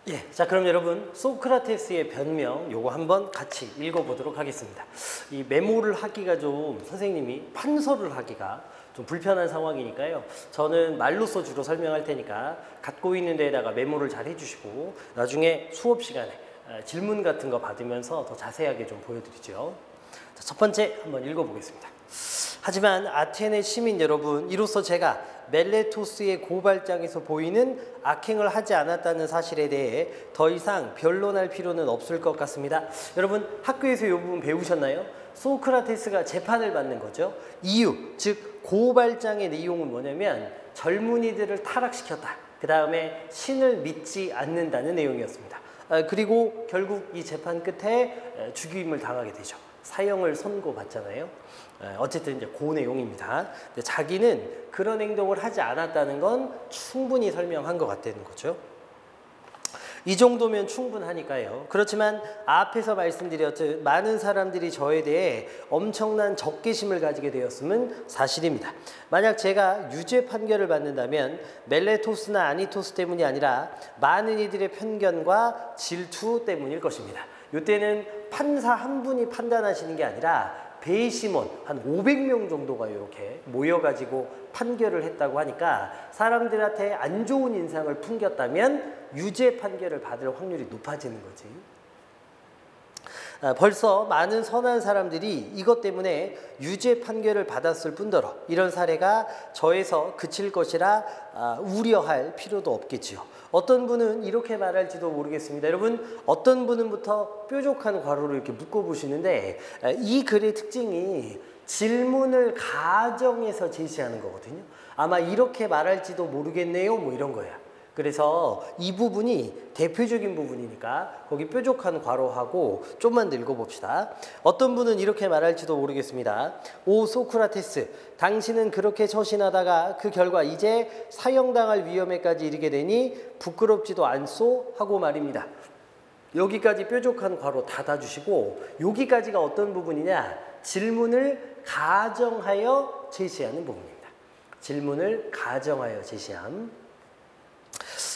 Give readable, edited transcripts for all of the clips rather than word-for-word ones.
예, 자 그럼 여러분 소크라테스의 변명 요거 한번 같이 읽어보도록 하겠습니다. 이 메모를 하기가 좀 선생님이 판서를 하기가 좀 불편한 상황이니까요. 저는 말로써 주로 설명할 테니까 갖고 있는 데에다가 메모를 잘 해주시고 나중에 수업 시간에 질문 같은 거 받으면서 더 자세하게 좀 보여드리죠. 자, 첫 번째 한번 읽어보겠습니다. 하지만 아테네 시민 여러분, 이로써 제가 멜레토스의 고발장에서 보이는 악행을 하지 않았다는 사실에 대해 더 이상 변론할 필요는 없을 것 같습니다. 여러분 학교에서 이 부분 배우셨나요? 소크라테스가 재판을 받는 거죠. 이유, 즉 고발장의 내용은 뭐냐면 젊은이들을 타락시켰다. 그 다음에 신을 믿지 않는다는 내용이었습니다. 그리고 결국 이 재판 끝에 죽임을 당하게 되죠. 사형을 선고받잖아요. 어쨌든 이제 그 내용입니다. 근데 자기는 그런 행동을 하지 않았다는 건 충분히 설명한 것 같다는 거죠. 이 정도면 충분하니까요. 그렇지만 앞에서 말씀드렸듯 많은 사람들이 저에 대해 엄청난 적개심을 가지게 되었음은 사실입니다. 만약 제가 유죄 판결을 받는다면 멜레토스나 아니토스 때문이 아니라 많은 이들의 편견과 질투 때문일 것입니다. 이때는 판사 한 분이 판단하시는 게 아니라 배심원 한 500명 정도가 이렇게 모여가지고 판결을 했다고 하니까 사람들한테 안 좋은 인상을 풍겼다면 유죄 판결을 받을 확률이 높아지는 거지. 벌써 많은 선한 사람들이 이것 때문에 유죄 판결을 받았을 뿐더러 이런 사례가 저에서 그칠 것이라 우려할 필요도 없겠지요. 어떤 분은 이렇게 말할지도 모르겠습니다. 여러분 어떤 분은부터 뾰족한 괄호를 이렇게 묶어보시는데 이 글의 특징이 질문을 가정해서 제시하는 거거든요. 아마 이렇게 말할지도 모르겠네요 뭐 이런 거야. 그래서 이 부분이 대표적인 부분이니까 거기 뾰족한 괄호하고 좀만 더 읽어봅시다. 어떤 분은 이렇게 말할지도 모르겠습니다. 오 소크라테스, 당신은 그렇게 처신하다가 그 결과 이제 사형당할 위험에까지 이르게 되니 부끄럽지도 않소 하고 말입니다. 여기까지 뾰족한 괄호 닫아주시고 여기까지가 어떤 부분이냐? 질문을 가정하여 제시하는 부분입니다. 질문을 가정하여 제시함.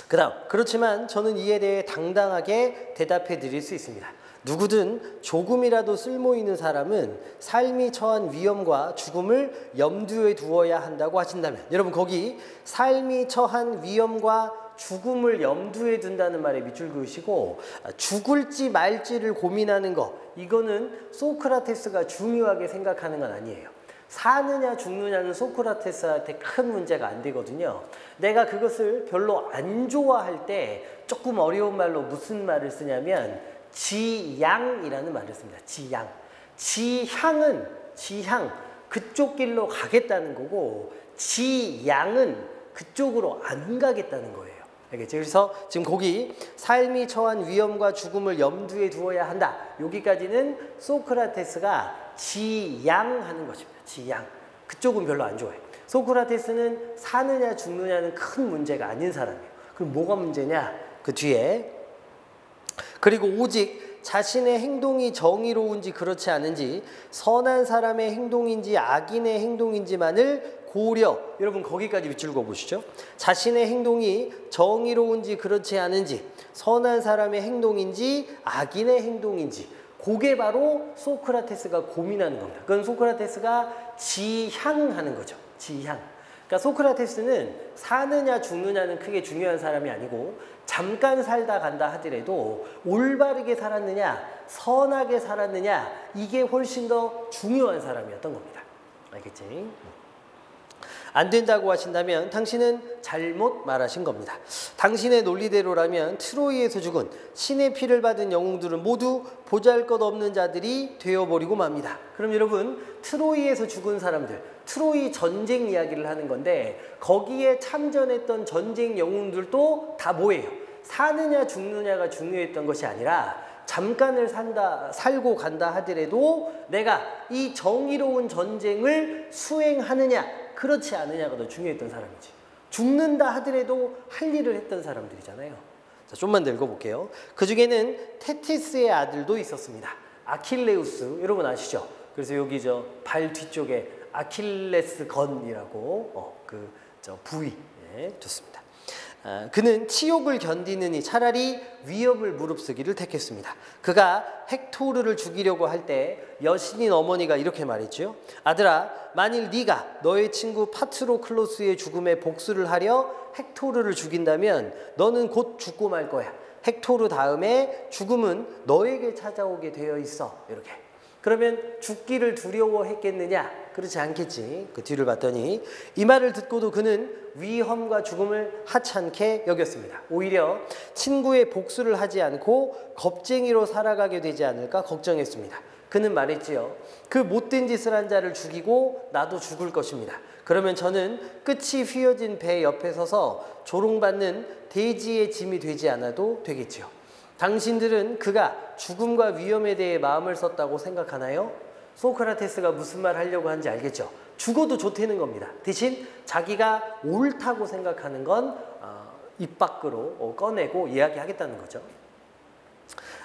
그 다음, 그렇지만 저는 이에 대해 당당하게 대답해 드릴 수 있습니다. 누구든 조금이라도 쓸모 있는 사람은 삶이 처한 위험과 죽음을 염두에 두어야 한다고 하신다면, 여러분 거기 삶이 처한 위험과 죽음을 염두에 둔다는 말에 밑줄 그으시고 죽을지 말지를 고민하는 거, 이거는 소크라테스가 중요하게 생각하는 건 아니에요. 사느냐 죽느냐는 소크라테스한테 큰 문제가 안 되거든요. 내가 그것을 별로 안 좋아할 때 조금 어려운 말로 무슨 말을 쓰냐면 지양이라는 말을 씁니다. 지양. 지향, 그쪽 길로 가겠다는 거고 지양은 그쪽으로 안 가겠다는 거예요. 알겠죠? 그래서 지금 거기 삶이 처한 위험과 죽음을 염두에 두어야 한다. 여기까지는 소크라테스가 지양하는 것입니다. 지양. 그쪽은 별로 안 좋아해. 소크라테스는 사느냐 죽느냐는 큰 문제가 아닌 사람이에요. 그럼 뭐가 문제냐? 그 뒤에 그리고 오직 자신의 행동이 정의로운지 그렇지 않은지 선한 사람의 행동인지 악인의 행동인지만을 고려. 여러분 거기까지 밑줄 그어보시죠. 자신의 행동이 정의로운지 그렇지 않은지 선한 사람의 행동인지 악인의 행동인지 그게 바로 소크라테스가 고민하는 겁니다. 그건 소크라테스가 지향하는 거죠. 지향. 그러니까 소크라테스는 사느냐 죽느냐는 크게 중요한 사람이 아니고 잠깐 살다 간다 하더라도 올바르게 살았느냐 선하게 살았느냐 이게 훨씬 더 중요한 사람이었던 겁니다. 알겠지? 안 된다고 하신다면 당신은 잘못 말하신 겁니다. 당신의 논리대로라면 트로이에서 죽은 신의 피를 받은 영웅들은 모두 보잘것없는 자들이 되어버리고 맙니다. 그럼 여러분 트로이에서 죽은 사람들, 트로이 전쟁 이야기를 하는 건데 거기에 참전했던 전쟁 영웅들도 다 뭐예요? 사느냐 죽느냐가 중요했던 것이 아니라 잠깐을 살고 간다 하더라도 내가 이 정의로운 전쟁을 수행하느냐 그렇지 않느냐가 더 중요했던 사람이지. 죽는다 하더라도 할 일을 했던 사람들이잖아요. 자, 좀만 더 읽어볼게요. 그 중에는 테티스의 아들도 있었습니다. 아킬레우스, 여러분 아시죠? 그래서 여기 발 뒤쪽에 아킬레스 건이라고 부위. 네, 좋습니다. 그는 치욕을 견디느니 차라리 위협을 무릅쓰기를 택했습니다. 그가 헥토르를 죽이려고 할 때 여신인 어머니가 이렇게 말했죠. 아들아, 만일 네가 너의 친구 파트로클로스의 죽음에 복수를 하려 헥토르를 죽인다면 너는 곧 죽고 말 거야. 헥토르 다음에 죽음은 너에게 찾아오게 되어 있어. 이렇게. 그러면 죽기를 두려워했겠느냐? 그렇지 않겠지. 그 뒤를 봤더니 이 말을 듣고도 그는 위험과 죽음을 하찮게 여겼습니다. 오히려 친구의 복수를 하지 않고 겁쟁이로 살아가게 되지 않을까 걱정했습니다. 그는 말했지요. 그 못된 짓을 한 자를 죽이고 나도 죽을 것입니다. 그러면 저는 끝이 휘어진 배 옆에 서서 조롱받는 돼지의 짐이 되지 않아도 되겠지요. 당신들은 그가 죽음과 위험에 대해 마음을 썼다고 생각하나요? 소크라테스가 무슨 말 하려고 하는지 알겠죠? 죽어도 좋다는 겁니다. 대신 자기가 옳다고 생각하는 건 입 밖으로 꺼내고 이야기하겠다는 거죠.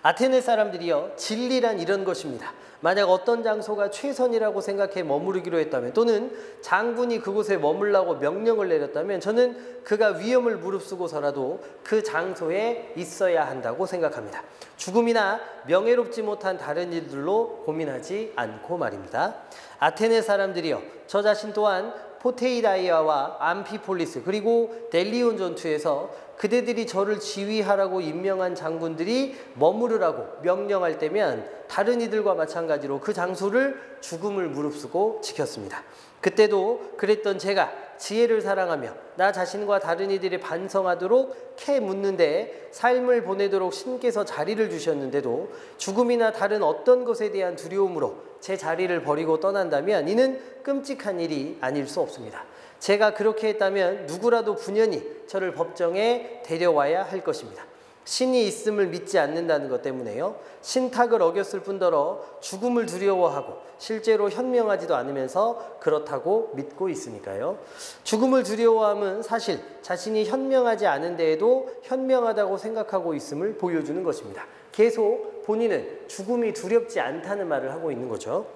아테네 사람들이요, 진리란 이런 것입니다. 만약 어떤 장소가 최선이라고 생각해 머무르기로 했다면, 또는 장군이 그곳에 머물라고 명령을 내렸다면 저는 그가 위험을 무릅쓰고서라도 그 장소에 있어야 한다고 생각합니다. 죽음이나 명예롭지 못한 다른 일들로 고민하지 않고 말입니다. 아테네 사람들이요, 저 자신 또한 포테이다이아와 암피폴리스 그리고 델리온 전투에서 그대들이 저를 지휘하라고 임명한 장군들이 머무르라고 명령할 때면 다른 이들과 마찬가지로 그 장소를 죽음을 무릅쓰고 지켰습니다. 그때도 그랬던 제가 지혜를 사랑하며 나 자신과 다른 이들이 반성하도록 캐 묻는데 삶을 보내도록 신께서 자리를 주셨는데도 죽음이나 다른 어떤 것에 대한 두려움으로 제 자리를 버리고 떠난다면 이는 끔찍한 일이 아닐 수 없습니다. 제가 그렇게 했다면 누구라도 분연히 저를 법정에 데려와야 할 것입니다. 신이 있음을 믿지 않는다는 것 때문에요. 신탁을 어겼을 뿐더러 죽음을 두려워하고 실제로 현명하지도 않으면서 그렇다고 믿고 있으니까요. 죽음을 두려워함은 사실 자신이 현명하지 않은 데에도 현명하다고 생각하고 있음을 보여주는 것입니다. 계속 본인은 죽음이 두렵지 않다는 말을 하고 있는 거죠.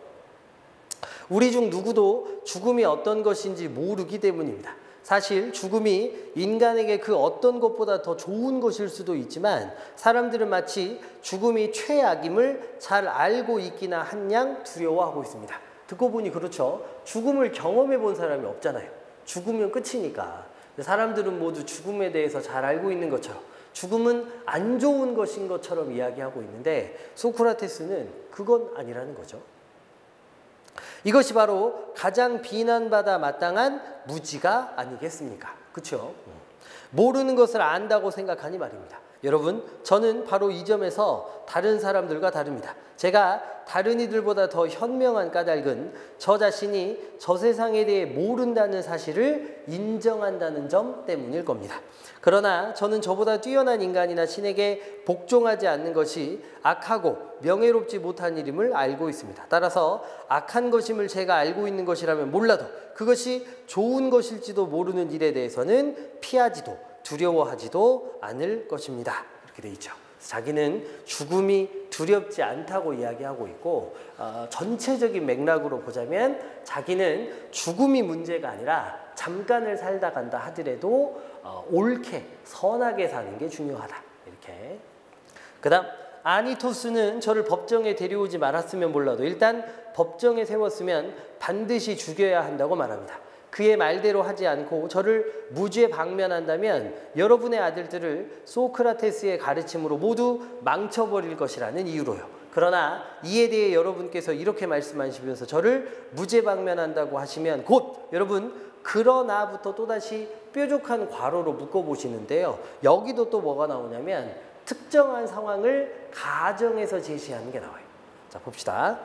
우리 중 누구도 죽음이 어떤 것인지 모르기 때문입니다. 사실 죽음이 인간에게 그 어떤 것보다 더 좋은 것일 수도 있지만 사람들은 마치 죽음이 최악임을 잘 알고 있기나 한양 두려워하고 있습니다. 듣고 보니 그렇죠. 죽음을 경험해 본 사람이 없잖아요. 죽으면 끝이니까. 사람들은 모두 죽음에 대해서 잘 알고 있는 것처럼 죽음은 안 좋은 것인 것처럼 이야기하고 있는데 소크라테스는 그건 아니라는 거죠. 이것이 바로 가장 비난받아 마땅한 무지가 아니겠습니까? 그렇죠? 모르는 것을 안다고 생각하니 말입니다. 여러분, 저는 바로 이 점에서 다른 사람들과 다릅니다. 제가 다른 이들보다 더 현명한 까닭은 저 자신이 저 세상에 대해 모른다는 사실을 인정한다는 점 때문일 겁니다. 그러나 저는 저보다 뛰어난 인간이나 신에게 복종하지 않는 것이 악하고 명예롭지 못한 일임을 알고 있습니다. 따라서 악한 것임을 제가 알고 있는 것이라면 몰라도 그것이 좋은 것일지도 모르는 일에 대해서는 피하지도 두려워하지도 않을 것입니다. 이렇게 돼 있죠. 자기는 죽음이 두렵지 않다고 이야기하고 있고 전체적인 맥락으로 보자면 자기는 죽음이 문제가 아니라 잠깐을 살다 간다 하더라도 옳게 선하게 사는 게 중요하다. 이렇게. 그 다음 아니토스는 저를 법정에 데려오지 말았으면 몰라도 일단 법정에 세웠으면 반드시 죽여야 한다고 말합니다. 그의 말대로 하지 않고 저를 무죄 방면한다면 여러분의 아들들을 소크라테스의 가르침으로 모두 망쳐버릴 것이라는 이유로요. 그러나 이에 대해 여러분께서 이렇게 말씀하시면서 저를 무죄 방면한다고 하시면 곧 여러분 그러나부터 또다시 뾰족한 괄호로 묶어보시는데요. 여기도 또 뭐가 나오냐면 특정한 상황을 가정에서 제시하는 게 나와요. 자, 봅시다.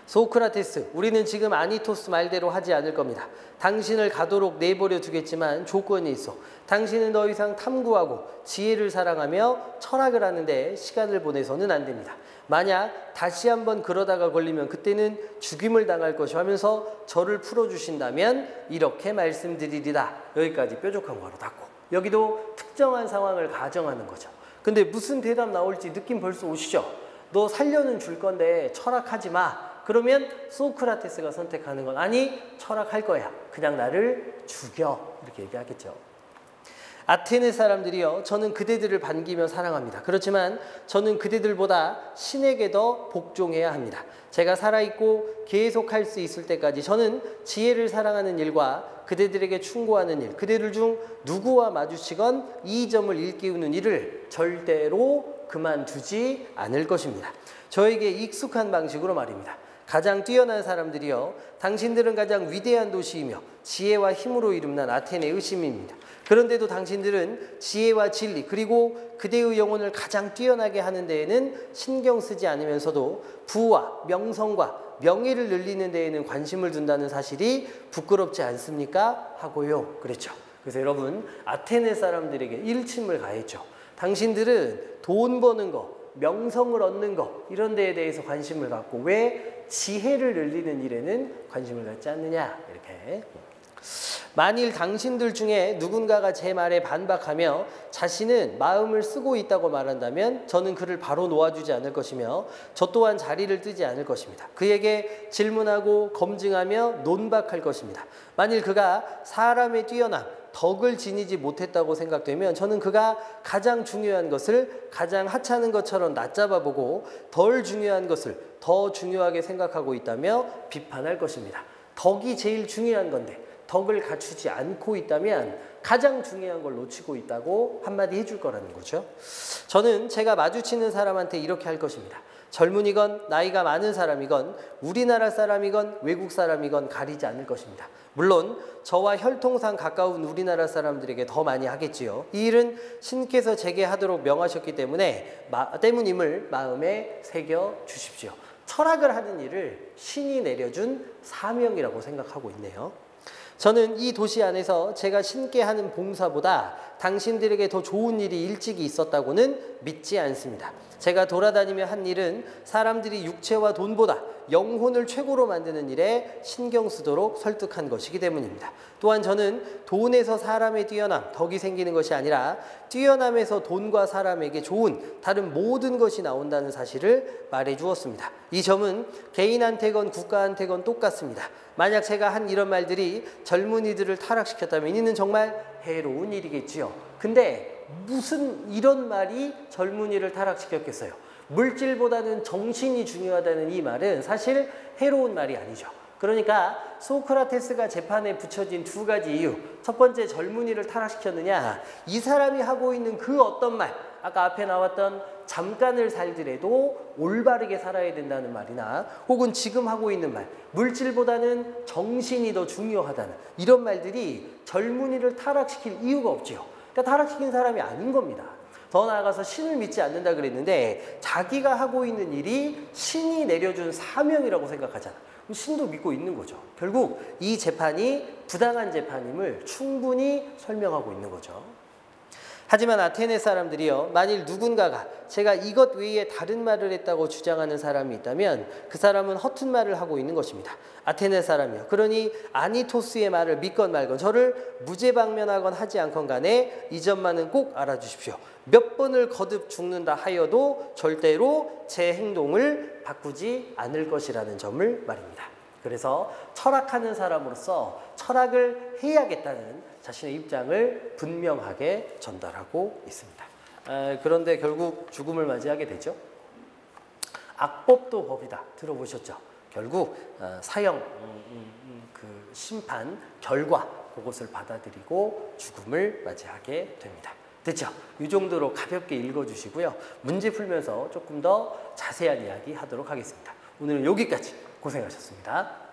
소크라테스, 우리는 지금 아니토스 말대로 하지 않을 겁니다. 당신을 가도록 내버려 두겠지만 조건이 있어. 당신은 더 이상 탐구하고 지혜를 사랑하며 철학을 하는데 시간을 보내서는 안 됩니다. 만약 다시 한번 그러다가 걸리면 그때는 죽임을 당할 것이 하면서 저를 풀어주신다면 이렇게 말씀드리리다. 여기까지 뾰족한 괄호 닫고. 여기도 특정한 상황을 가정하는 거죠. 근데 무슨 대답 나올지 느낌 벌써 오시죠? 너 살려는 줄 건데 철학하지 마. 그러면 소크라테스가 선택하는 건 아니 철학할 거야. 그냥 나를 죽여. 이렇게 얘기하겠죠. 아테네 사람들이여 저는 그대들을 반기며 사랑합니다. 그렇지만 저는 그대들보다 신에게 더 복종해야 합니다. 제가 살아있고 계속할 수 있을 때까지 저는 지혜를 사랑하는 일과 그대들에게 충고하는 일, 그대들 중 누구와 마주치건 이 점을 일깨우는 일을 절대로 그만두지 않을 것입니다. 저에게 익숙한 방식으로 말입니다. 가장 뛰어난 사람들이여 당신들은 가장 위대한 도시이며 지혜와 힘으로 이름난 아테네의 시민입니다. 그런데도 당신들은 지혜와 진리 그리고 그대의 영혼을 가장 뛰어나게 하는 데에는 신경 쓰지 않으면서도 부와 명성과 명예를 늘리는 데에는 관심을 둔다는 사실이 부끄럽지 않습니까? 하고요. 그랬죠. 그래서 여러분 아테네 사람들에게 일침을 가했죠. 당신들은 돈 버는 거, 명성을 얻는 거 이런 데에 대해서 관심을 갖고 왜 지혜를 늘리는 일에는 관심을 갖지 않느냐 이렇게. 만일 당신들 중에 누군가가 제 말에 반박하며 자신은 마음을 쓰고 있다고 말한다면 저는 그를 바로 놓아주지 않을 것이며 저 또한 자리를 뜨지 않을 것입니다. 그에게 질문하고 검증하며 논박할 것입니다. 만일 그가 사람의 뛰어남, 덕을 지니지 못했다고 생각되면 저는 그가 가장 중요한 것을 가장 하찮은 것처럼 낮잡아 보고 덜 중요한 것을 더 중요하게 생각하고 있다며 비판할 것입니다. 덕이 제일 중요한 건데 덕을 갖추지 않고 있다면 가장 중요한 걸 놓치고 있다고 한마디 해줄 거라는 거죠. 저는 제가 마주치는 사람한테 이렇게 할 것입니다. 젊은이건 나이가 많은 사람이건 우리나라 사람이건 외국 사람이건 가리지 않을 것입니다. 물론 저와 혈통상 가까운 우리나라 사람들에게 더 많이 하겠지요. 이 일은 신께서 제게 하도록 명하셨기 때문임을 마음에 새겨 주십시오. 철학을 하는 일을 신이 내려준 사명이라고 생각하고 있네요. 저는 이 도시 안에서 제가 신께 하는 봉사보다 당신들에게 더 좋은 일이 일찍이 있었다고는 믿지 않습니다. 제가 돌아다니며 한 일은 사람들이 육체와 돈보다 영혼을 최고로 만드는 일에 신경 쓰도록 설득한 것이기 때문입니다. 또한 저는 돈에서 사람의 뛰어남, 덕이 생기는 것이 아니라 뛰어남에서 돈과 사람에게 좋은 다른 모든 것이 나온다는 사실을 말해 주었습니다. 이 점은 개인한테건 국가한테건 똑같습니다. 만약 제가 한 이런 말들이 젊은이들을 타락시켰다면 이는 정말 해로운 일이겠지요. 근데 무슨 이런 말이 젊은이를 타락시켰겠어요? 물질보다는 정신이 중요하다는 이 말은 사실 해로운 말이 아니죠. 그러니까 소크라테스가 재판에 붙여진 두 가지 이유. 첫 번째, 젊은이를 타락시켰느냐? 이 사람이 하고 있는 그 어떤 말, 아까 앞에 나왔던 잠깐을 살더라도 올바르게 살아야 된다는 말이나 혹은 지금 하고 있는 말, 물질보다는 정신이 더 중요하다는 이런 말들이 젊은이를 타락시킬 이유가 없지요. 그러니까 타락시킨 사람이 아닌 겁니다. 더 나아가서 신을 믿지 않는다 그랬는데 자기가 하고 있는 일이 신이 내려준 사명이라고 생각하잖아. 그럼 신도 믿고 있는 거죠. 결국 이 재판이 부당한 재판임을 충분히 설명하고 있는 거죠. 하지만 아테네 사람들이요, 만일 누군가가 제가 이것 외에 다른 말을 했다고 주장하는 사람이 있다면 그 사람은 허튼 말을 하고 있는 것입니다. 아테네 사람이요, 그러니 아니토스의 말을 믿건 말건 저를 무죄방면하건 하지 않건 간에 이 점만은 꼭 알아주십시오. 몇 번을 거듭 죽는다 하여도 절대로 제 행동을 바꾸지 않을 것이라는 점을 말입니다. 그래서 철학하는 사람으로서 철학을 해야겠다는 자신의 입장을 분명하게 전달하고 있습니다. 그런데 결국 죽음을 맞이하게 되죠. 악법도 법이다. 들어보셨죠? 결국 사형, 그 심판 결과 그것을 받아들이고 죽음을 맞이하게 됩니다. 됐죠? 이 정도로 가볍게 읽어주시고요. 문제 풀면서 조금 더 자세한 이야기 하도록 하겠습니다. 오늘은 여기까지. 고생하셨습니다.